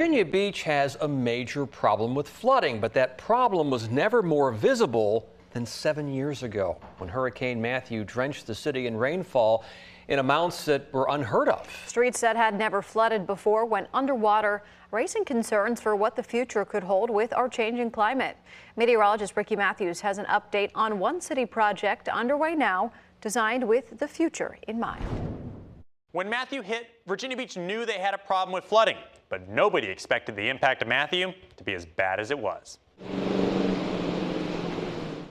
Virginia Beach has a major problem with flooding, but that problem was never more visible than 7 years ago when Hurricane Matthew drenched the city in rainfall in amounts that were unheard of. Streets that had never flooded before went underwater, raising concerns for what the future could hold with our changing climate. Meteorologist Ricky Matthews has an update on one city project underway now designed with the future in mind. When Matthew hit, Virginia Beach knew they had a problem with flooding, but nobody expected the impact of Matthew to be as bad as it was.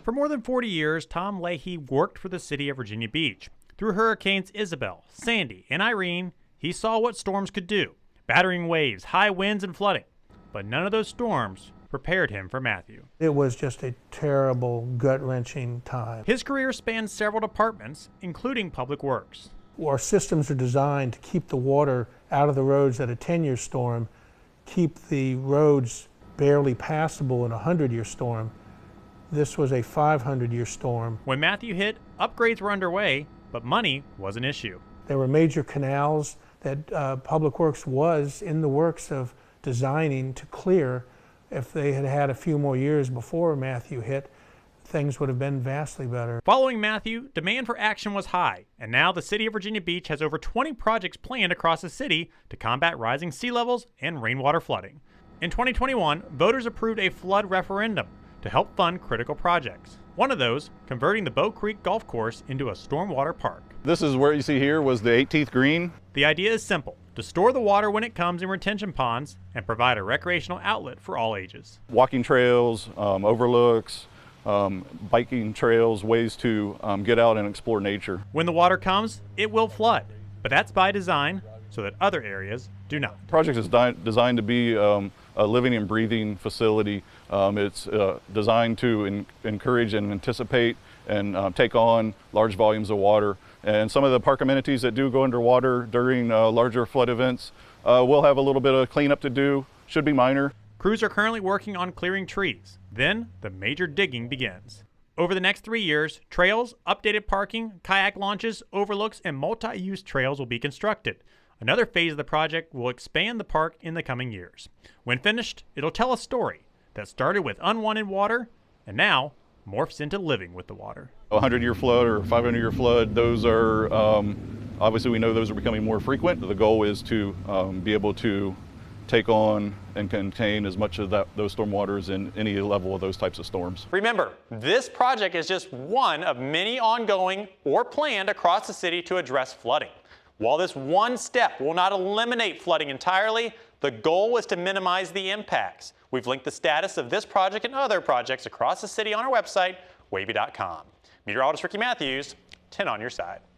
For more than 40 years, Tom Leahy worked for the city of Virginia Beach. Through Hurricanes Isabel, Sandy, and Irene, he saw what storms could do, battering waves, high winds, and flooding. But none of those storms prepared him for Matthew. It was just a terrible, gut-wrenching time. His career spanned several departments, including Public Works. Our systems are designed to keep the water out of the roads at a 10-year storm, keep the roads barely passable in a 100-year storm. This was a 500-year storm. When Matthew hit, upgrades were underway, but money was an issue. There were major canals that Public Works was in the works of designing to clear. If they had had a few more years before Matthew hit, things would have been vastly better. Following Matthew, demand for action was high, and now the city of Virginia Beach has over 20 projects planned across the city to combat rising sea levels and rainwater flooding. In 2021, voters approved a flood referendum to help fund critical projects. One of those, converting the Bow Creek Golf Course into a stormwater park. This is where you see here was the 18th green. The idea is simple: to store the water when it comes in retention ponds and provide a recreational outlet for all ages. Walking trails, overlooks, biking trails, ways to get out and explore nature. When the water comes, it will flood, but that's by design so that other areas do not. The project is designed to be a living and breathing facility. It's designed to encourage and anticipate and take on large volumes of water. And some of the park amenities that do go underwater during larger flood events will have a little bit of cleanup to do, should be minor. Crews are currently working on clearing trees. Then the major digging begins. Over the next 3 years, trails, updated parking, kayak launches, overlooks, and multi-use trails will be constructed. Another phase of the project will expand the park in the coming years. When finished, it'll tell a story that started with unwanted water and now morphs into living with the water. A 100-year flood or 500-year flood, those are, obviously we know those are becoming more frequent. The goal is to be able to take on and contain as much of those stormwaters in any level of those types of storms. Remember, this project is just one of many ongoing or planned across the city to address flooding. While this one step will not eliminate flooding entirely, the goal is to minimize the impacts. We've linked the status of this project and other projects across the city on our website, wavy.com. Meteorologist Ricky Matthews, 10 on your side.